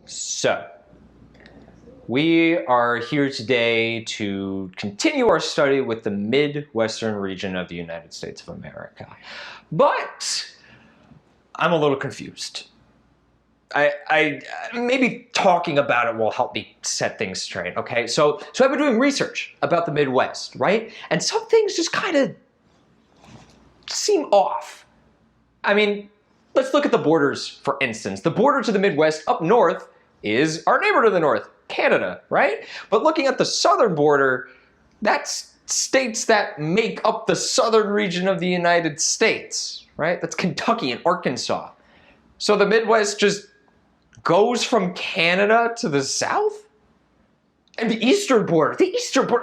So, we are here today to continue our study with the Midwestern region of the United States of America. But I'm a little confused. I maybe talking about it will help me set things straight, okay? So I've been doing research about the Midwest, right? And some things just kind of seem off. I mean, let's look at the borders, for instance. The border to the Midwest up north is our neighbor to the north, Canada, right? But looking at the southern border, that's states that make up the southern region of the United States, right? That's Kentucky and Arkansas. So the Midwest just goes from Canada to the south? And the eastern border,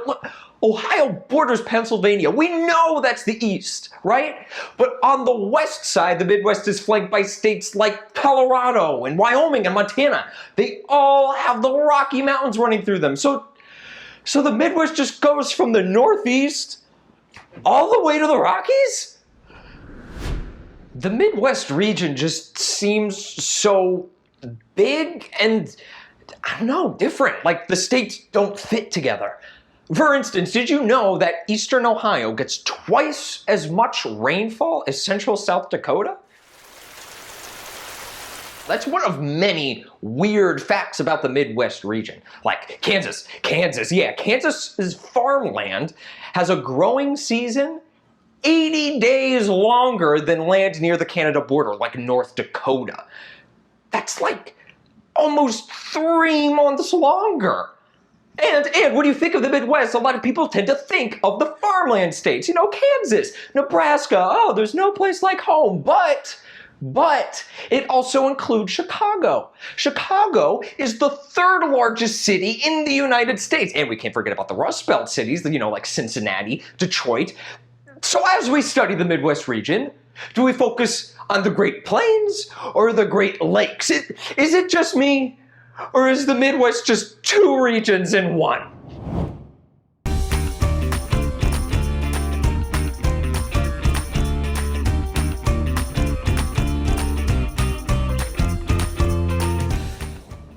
look, Ohio borders Pennsylvania. We know that's the east, right? But on the west side, the Midwest is flanked by states like Colorado and Wyoming and Montana. They all have the Rocky Mountains running through them. So the Midwest just goes from the Northeast all the way to the Rockies? The Midwest region just seems so big and, I don't know, different. Like the states don't fit together. For instance, did you know that eastern Ohio gets twice as much rainfall as central South Dakota? That's one of many weird facts about the Midwest region. Like Kansas's farmland has a growing season 80 days longer than land near the Canada border, like North Dakota. That's like almost 3 months longer. And what do you think of the Midwest? A lot of people tend to think of the farmland states. You know, Kansas, Nebraska, oh, there's no place like home. But it also includes Chicago. Chicago is the third largest city in the United States. And we can't forget about the Rust Belt cities, you know, like Cincinnati, Detroit. So as we study the Midwest region, do we focus on the Great Plains or the Great Lakes? Is it just me? Or is the Midwest just two regions in one?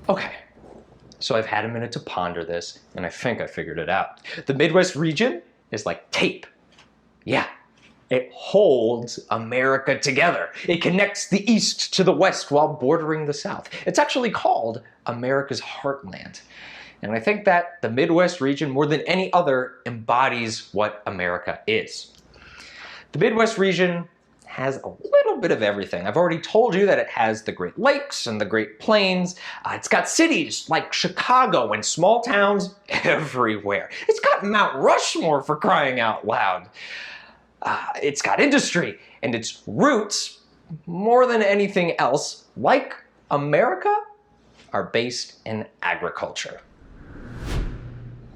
Okay, so I've had a minute to ponder this, and I think I figured it out. The Midwest region is like tape. Yeah. It holds America together. It connects the East to the West while bordering the South. It's actually called America's Heartland. And I think that the Midwest region, more than any other, embodies what America is. The Midwest region has a little bit of everything. I've already told you that it has the Great Lakes and the Great Plains. It's got cities like Chicago and small towns everywhere. It's got Mount Rushmore, for crying out loud. It's got industry, and its roots, more than anything else, like America, are based in agriculture.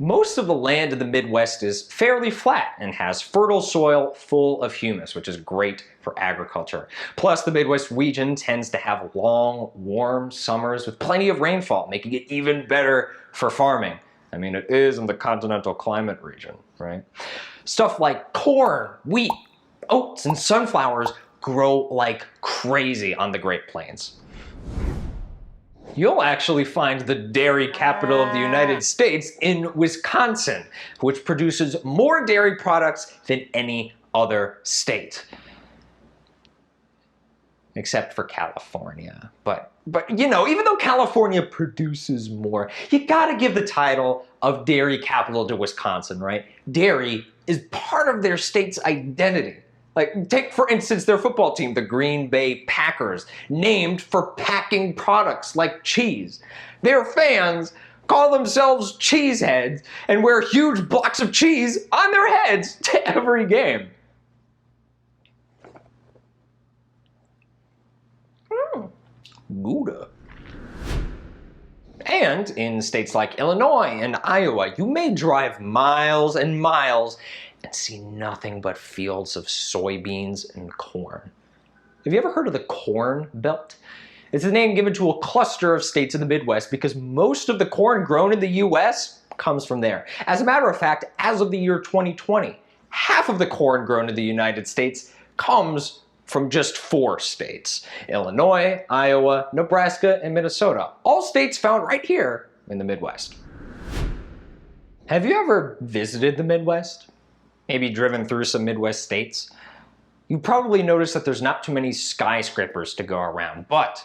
Most of the land in the Midwest is fairly flat and has fertile soil full of humus, which is great for agriculture. Plus, the Midwest region tends to have long, warm summers with plenty of rainfall, making it even better for farming. I mean, it is in the continental climate region, right? Stuff like corn, wheat, oats, and sunflowers grow like crazy on the Great Plains. You'll actually find the dairy capital of the United States in Wisconsin, which produces more dairy products than any other state. Except for California. But you know, even though California produces more, you gotta give the title of dairy capital to Wisconsin, right? Dairy is part of their state's identity. Like, take, for instance, their football team, the Green Bay Packers, named for packing products like cheese. Their fans call themselves cheeseheads and wear huge blocks of cheese on their heads to every game. Gouda. And in states like Illinois and Iowa, you may drive miles and miles and see nothing but fields of soybeans and corn. Have you ever heard of the Corn Belt? It's the name given to a cluster of states in the Midwest because most of the corn grown in the US comes from there. As a matter of fact, as of the year 2020, half of the corn grown in the United States comes from just 4 states: Illinois, Iowa, Nebraska, and Minnesota. All states found right here in the Midwest. Have you ever visited the Midwest? Maybe driven through some Midwest states? You probably noticed that there's not too many skyscrapers to go around, but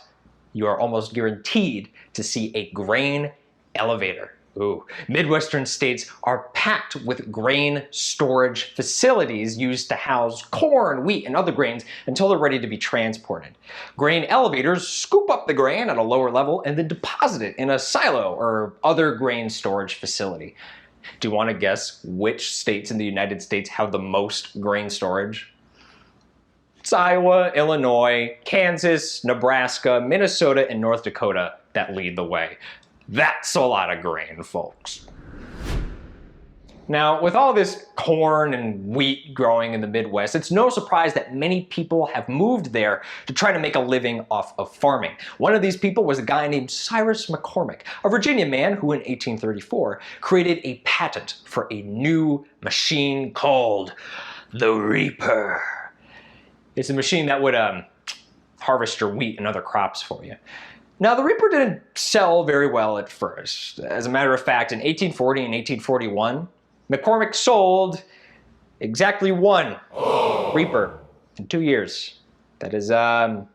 you are almost guaranteed to see a grain elevator. Ooh. Midwestern states are packed with grain storage facilities used to house corn, wheat, and other grains until they're ready to be transported. Grain elevators scoop up the grain at a lower level and then deposit it in a silo or other grain storage facility. Do you want to guess which states in the United States have the most grain storage? It's Iowa, Illinois, Kansas, Nebraska, Minnesota, and North Dakota that lead the way. That's a lot of grain, folks. Now, with all this corn and wheat growing in the Midwest, it's no surprise that many people have moved there to try to make a living off of farming. One of these people was a guy named Cyrus McCormick, a Virginia man who in 1834 created a patent for a new machine called the Reaper. It's a machine that would harvest your wheat and other crops for you. Now, the Reaper didn't sell very well at first. As a matter of fact, in 1840 and 1841, McCormick sold exactly 1 Reaper in 2 years. That is not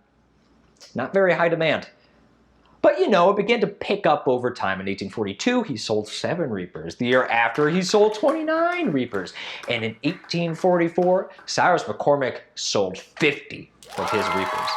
very high demand. But you know, it began to pick up over time. In 1842, he sold 7 Reapers. The year after, he sold 29 Reapers. And in 1844, Cyrus McCormick sold 50 of his Reapers.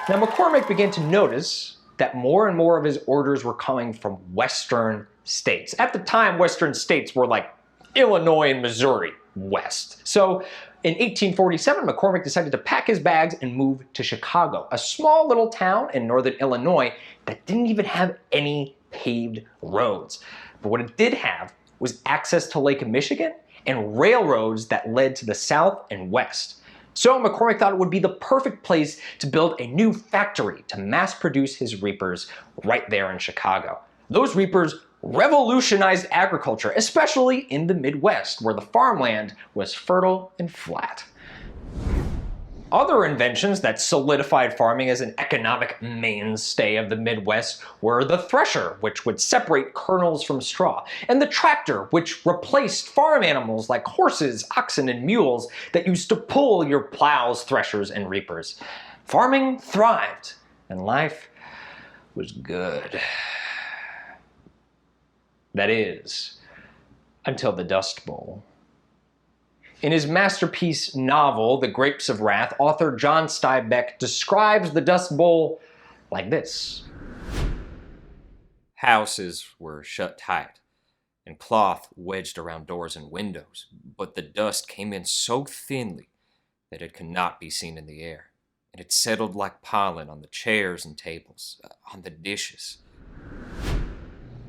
Now, McCormick began to notice that more and more of his orders were coming from Western states. At the time, Western states were like Illinois and Missouri west. So in 1847, McCormick decided to pack his bags and move to Chicago, a small little town in northern Illinois that didn't even have any paved roads. But what it did have was access to Lake Michigan and railroads that led to the south and west. So McCormick thought it would be the perfect place to build a new factory to mass produce his Reapers right there in Chicago. Those Reapers revolutionized agriculture, especially in the Midwest, where the farmland was fertile and flat. Other inventions that solidified farming as an economic mainstay of the Midwest were the thresher, which would separate kernels from straw, and the tractor, which replaced farm animals like horses, oxen, and mules that used to pull your plows, threshers, and reapers. Farming thrived, and life was good. That is, until the Dust Bowl. In his masterpiece novel, The Grapes of Wrath, author John Steinbeck describes the Dust Bowl like this. Houses were shut tight, and cloth wedged around doors and windows, but the dust came in so thinly that it could not be seen in the air, and it settled like pollen on the chairs and tables, on the dishes.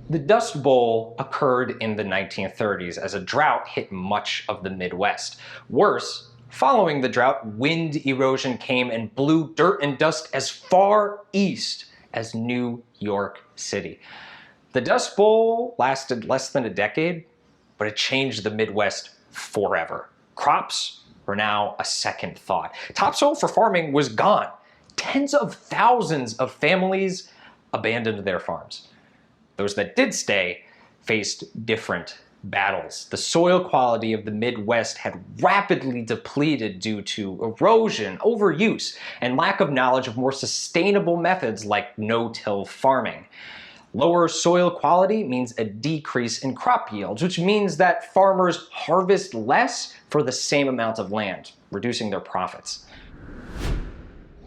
The Dust Bowl occurred in the 1930s as a drought hit much of the Midwest. Worse, following the drought, wind erosion came and blew dirt and dust as far east as New York City. The Dust Bowl lasted less than a decade, but it changed the Midwest forever. Crops were now a second thought. Topsoil for farming was gone. Tens of thousands of families abandoned their farms. Those that did stay faced different battles. The soil quality of the Midwest had rapidly depleted due to erosion, overuse, and lack of knowledge of more sustainable methods like no-till farming. Lower soil quality means a decrease in crop yields, which means that farmers harvest less for the same amount of land, reducing their profits.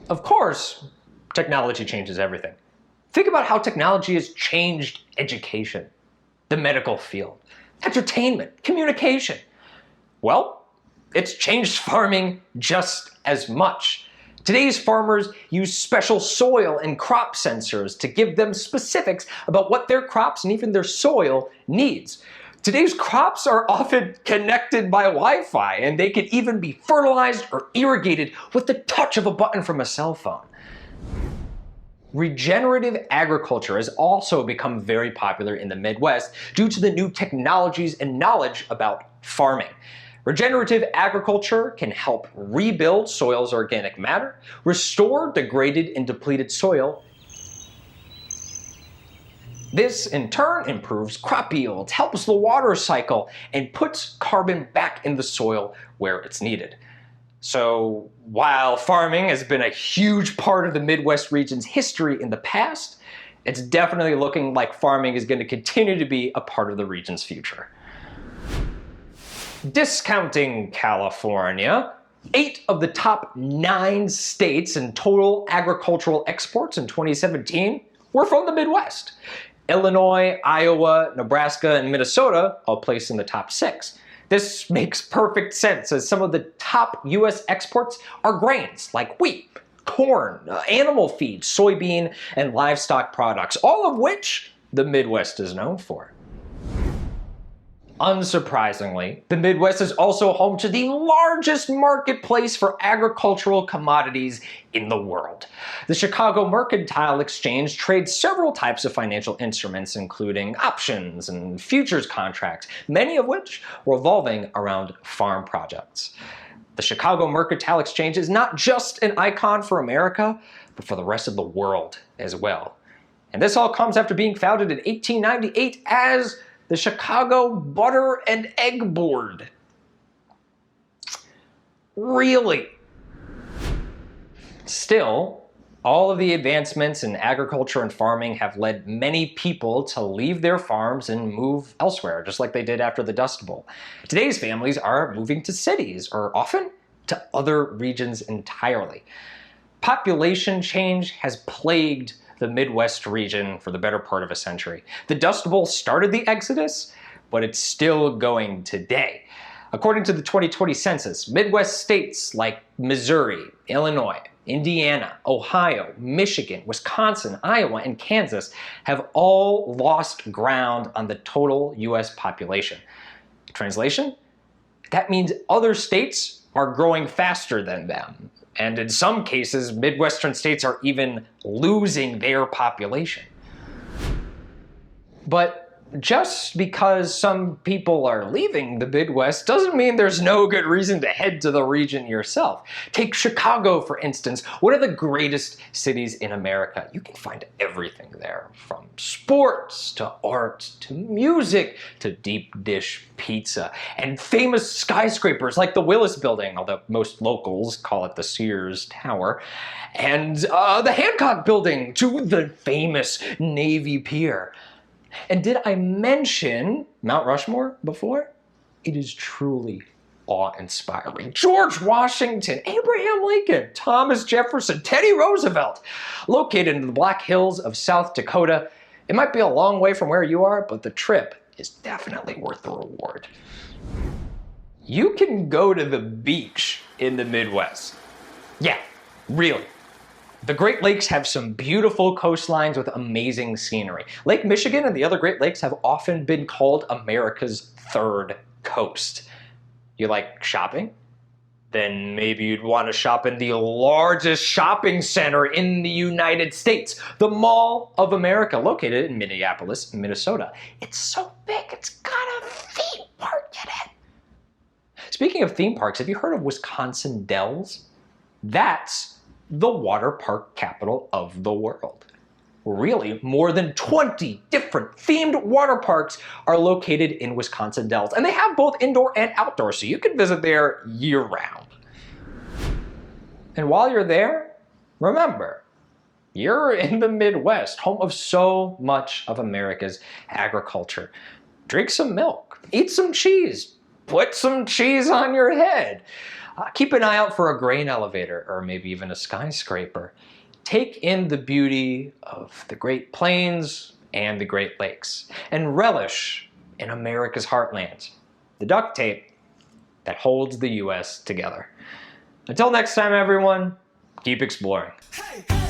Of course, technology changes everything. Think about how technology has changed education, the medical field, entertainment, communication. Well, it's changed farming just as much. Today's farmers use special soil and crop sensors to give them specifics about what their crops and even their soil needs. Today's crops are often connected by Wi-Fi, and they can even be fertilized or irrigated with the touch of a button from a cell phone. Regenerative agriculture has also become very popular in the Midwest due to the new technologies and knowledge about farming. Regenerative agriculture can help rebuild soil's organic matter, restore degraded and depleted soil. This, in turn, improves crop yields, helps the water cycle, and puts carbon back in the soil where it's needed. So, while farming has been a huge part of the Midwest region's history in the past, it's definitely looking like farming is going to continue to be a part of the region's future. Discounting California, 8 of the top 9 states in total agricultural exports in 2017 were from the Midwest. Illinois, Iowa, Nebraska, and Minnesota all placed in the top 6. This makes perfect sense, as some of the top US exports are grains like wheat, corn, animal feed, soybean, and livestock products, all of which the Midwest is known for. Unsurprisingly, the Midwest is also home to the largest marketplace for agricultural commodities in the world. The Chicago Mercantile Exchange trades several types of financial instruments, including options and futures contracts, many of which revolving around farm projects. The Chicago Mercantile Exchange is not just an icon for America, but for the rest of the world as well. And this all comes after being founded in 1898 as the Chicago Butter and Egg Board. Really? Still, all of the advancements in agriculture and farming have led many people to leave their farms and move elsewhere, just like they did after the Dust Bowl. Today's families are moving to cities, or often to other regions entirely. Population change has plagued the Midwest region for the better part of a century. The Dust Bowl started the exodus, but it's still going today. According to the 2020 census, Midwest states like Missouri, Illinois, Indiana, Ohio, Michigan, Wisconsin, Iowa, and Kansas have all lost ground on the total US population. Translation? That means other states are growing faster than them. And in some cases, Midwestern states are even losing their population. But just because some people are leaving the Midwest doesn't mean there's no good reason to head to the region yourself. Take Chicago, for instance, one of the greatest cities in America. You can find everything there, from sports to art to music to deep dish pizza, and famous skyscrapers like the Willis Building, although most locals call it the Sears Tower, and the Hancock Building to the famous Navy Pier. And did I mention Mount Rushmore before? It is truly awe-inspiring. George Washington, Abraham Lincoln, Thomas Jefferson, Teddy Roosevelt, located in the Black Hills of South Dakota. It might be a long way from where you are, but the trip is definitely worth the reward. You can go to the beach in the Midwest. Yeah, really. The Great Lakes have some beautiful coastlines with amazing scenery. Lake Michigan and the other Great Lakes have often been called America's third coast. You like shopping? Then maybe you'd want to shop in the largest shopping center in the United States, the Mall of America, located in Minneapolis, Minnesota. It's so big, it's got a theme park in it. Speaking of theme parks, have you heard of Wisconsin Dells? That's the water park capital of the world. Really, more than 20 different themed water parks are located in Wisconsin Dells, and they have both indoor and outdoor, so you can visit there year-round. And while you're there, remember, you're in the Midwest, home of so much of America's agriculture. Drink some milk, eat some cheese, put some cheese on your head. Keep an eye out for a grain elevator or maybe even a skyscraper. Take in the beauty of the Great Plains and the Great Lakes and relish in America's heartland, the duct tape that holds the US together. Until next time, everyone, keep exploring. Hey.